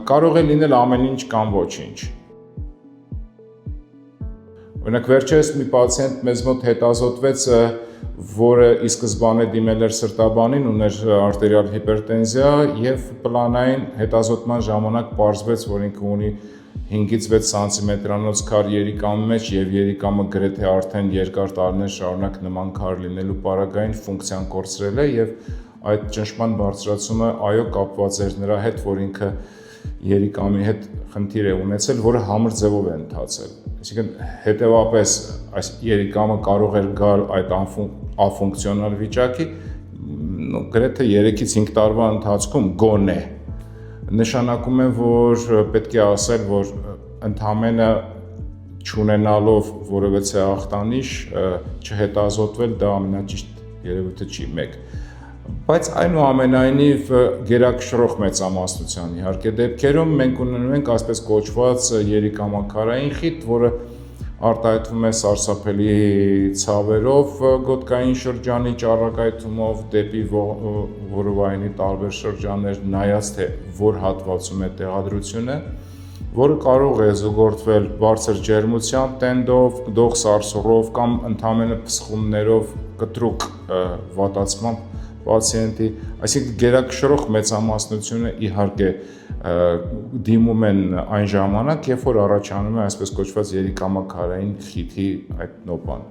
կարող է լինել ամեն ինչ կամ ոչինչ։ Օրինակ վերջերս մի պացիենտ մեզ մոտ հետազոտվեց, որը ի սկզբանե դիմել էր սրտաբանին, ուներ արտերիալ հիպերտենզիա եւ պլանային հետազոտման ժամանակ պարզվեց, որ ինքը ունի 5-ից 6 սանտիմետրանոց քար երիկամի մեջ եւ երիկամը գրեթե արդեն երկար տարիներ շարունակ նման քար լինելու պարագային ֆունկցիան կորցրել է եւ այդ ճնշման բարձրացումը այո կապված էր նրա հետ, որ ինքը երիկամի հետ խնդիր է ունեցել, որը համր ձևով է ընթացել։ Այսինքն հետեւապես այս երիկամը կարող էր գալ այդ աֆունկցիոնալ վիճակի գրեթե 3-ից 5 տարվա ընթացքում գոնե։ Նշանակում է, որ պետք է ասել, որ ընդհանրապես չունենալով որևէ ախտանիշ չհետազոտվել դա ամենաճիշտ երևույթը չի մեկ։ Բայց այնուամենայնիվ գերակշռող մեծամասնության իհարկե դեպքերում մենք ունենում ենք այսպես կոչված երիկամաքարային խիտ, որը արտահայտվում է սարսափելի ցավերով գոտկային շրջանի ճառագայթումով դեպի որովայնի տարբեր շրջաններ, նայած թե որ հատվածում է տեղադրությունը, որը կարող է զուգորդվել բարձր ջերմությամբ տենդով, գդող սարսուռով կամ ընդհանրապես փսխումներով կտրուկ վատացմամբ պացիենտի, այսինքն գերակշռող մեծամասնությունը իհարկե դիմում են այն ժամանակ, երբ որ առաջանում է այսպես կոչված երիկամաքարային խիթի այդ նոպան։